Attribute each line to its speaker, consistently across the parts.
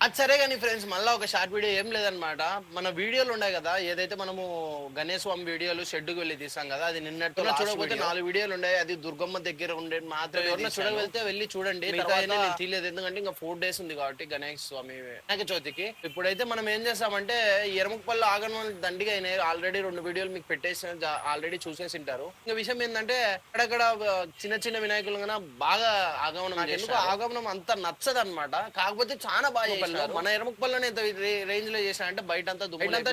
Speaker 1: అది సరే కానీ ఫ్రెండ్స్, మళ్ళీ ఒక షార్ట్ వీడియో ఏం లేదనమాట. మన వీడియోలు ఉన్నాయి కదా, ఏదైతే మనము గణేష్ స్వామి వీడియోలు షెడ్డుకు వెళ్ళి తీసాం కదా, అది నిన్నట్టు చూడకపోతే 4 వీడియోలు ఉన్నాయి. అది దుర్గమ్మ దగ్గర ఉండే మాత్రం ఎవరైనా చూడగలితే వెళ్ళి చూడండి. నేను తీయలేదు, ఎందుకంటే ఇంకా 4 days ఉంది కాబట్టి గణేష్ స్వామి వినాయక చవితికి. ఇప్పుడైతే మనం ఏం చేస్తామంటే ఎరముకపల్లి ఆగమనం దండిగా అయినాయి. ఆల్రెడీ 2 వీడియోలు మీకు పెట్టేసి ఆల్రెడీ చూసేసి ఉంటారు. ఇంకా విషయం ఏంటంటే అక్కడక్కడ చిన్న చిన్న వినాయకులు కన్నా బాగా ఆగమనం, ఎందుకు ఆగమనం అంత నచ్చదు అనమాట. కాకపోతే చాలా బాగా మన ఎరముకపల్లిని ఎంత రేంజ్ లో చేశానంటే బయట అంతా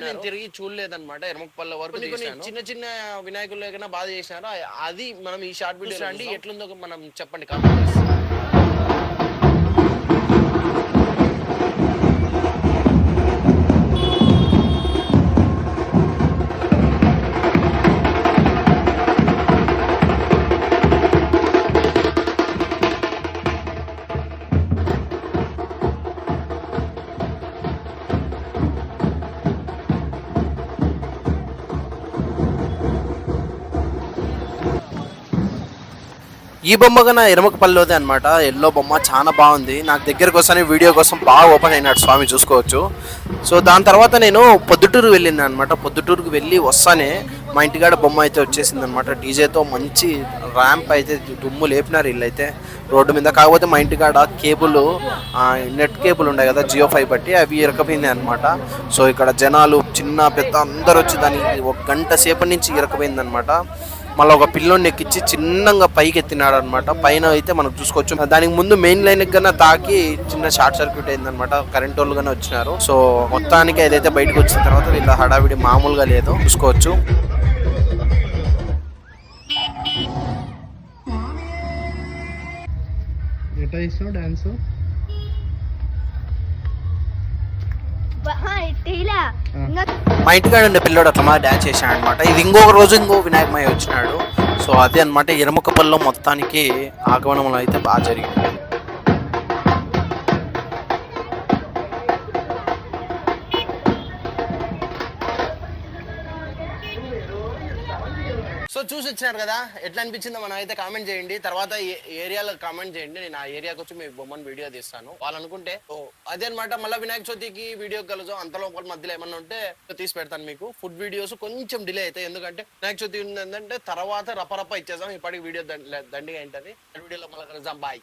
Speaker 1: నేను తిరిగి చూడలేదన్నమాట. ఎరముకపల్లి వరకు చిన్న చిన్న వినాయకులు కన్నా బాగా చేసినారు. అది మనం ఈ షార్ట్ వీడియో అండి ఎట్లుందో మనం చెప్పండి కామెంట్స్. ఈ బొమ్మ కన్నా ఎరమకపల్లిలోదే అనమాట. ఎల్లో బొమ్మ చాలా బాగుంది. నాకు దగ్గరకు వస్తానే వీడియో కోసం బాగా ఓపెన్ అయినాడు స్వామి, చూసుకోవచ్చు. సో దాని తర్వాత నేను పొద్దుటూరు వెళ్ళింది అనమాట. పొద్దుటూరుకు వెళ్ళి వస్తానే మా ఇంటికాడ బొమ్మ అయితే వచ్చేసింది అనమాట. డీజేతో మంచి ర్యాంప్ అయితే దుమ్ము లేపినారు వీళ్ళైతే రోడ్డు మీద. కాకపోతే మా ఇంటికాడ కేబుల్, నెట్ కేబుల్ ఉన్నాయి కదా జియో ఫైవ్ బట్టి, అవి ఇరకపోయింది అనమాట. సో ఇక్కడ జనాలు చిన్న పెద్ద అందరు వచ్చి దానికి 1 గంట సేపటి నుంచి ఇరకపోయింది అనమాట. మళ్ళీ ఒక పిల్లోని ఎక్కించి చిన్నగా పైకి ఎత్తినాడు అనమాట. పైన అయితే మనం చూసుకోవచ్చు. దానికి ముందు మెయిన్ లైన్ కన్నా తాకి చిన్న షార్ట్ సర్క్యూట్ అయింది అనమాట. కరెంట్ వాళ్ళు గానే వచ్చినారు. సో మొత్తానికి ఏదైతే బయటకు వచ్చిన తర్వాత వీళ్ళ హడావిడి మామూలుగా లేదు, చూసుకోవచ్చు. డాన్స్ మా ఇంటికాడ ఉండే పిల్లోడు అట్లా డ్యాన్స్ చేశాడు అనమాట. ఇది ఇంకొక రోజు ఇంకో వినాయకమయ్య వచ్చినాడు. సో అదే అనమాట ఎరముకపల్లిలో మొత్తానికి ఆగమనంలో అయితే బాగా జరిగింది. సో చూసి వచ్చినారు కదా, ఎట్లా అనిపించిందో మనం అయితే కామెంట్ చేయండి. తర్వాత ఏరియాలో కామెంట్ చేయండి. నేను ఆ ఏరియాకి వచ్చి మీ బొమ్మను వీడియో తీస్తాను వాళ్ళు అనుకుంటే. అదే అనమాట. మళ్ళీ వినాయక చవితికి వీడియో కలుద్దాం. అంతలో మధ్యలో ఏమన్నా ఉంటే తీసి పెడతాను మీకు. ఫుడ్ వీడియోస్ కొంచెం డిలే అవుతాయి, ఎందుకంటే వినాయక చవితి ఏంటంటే తర్వాత రపరప ఇచ్చేద్దాం. ఇప్పటికి వీడియో దండిగా ఏంటది. వీడియోలో మళ్ళీ కలుద్దాం. బాయ్.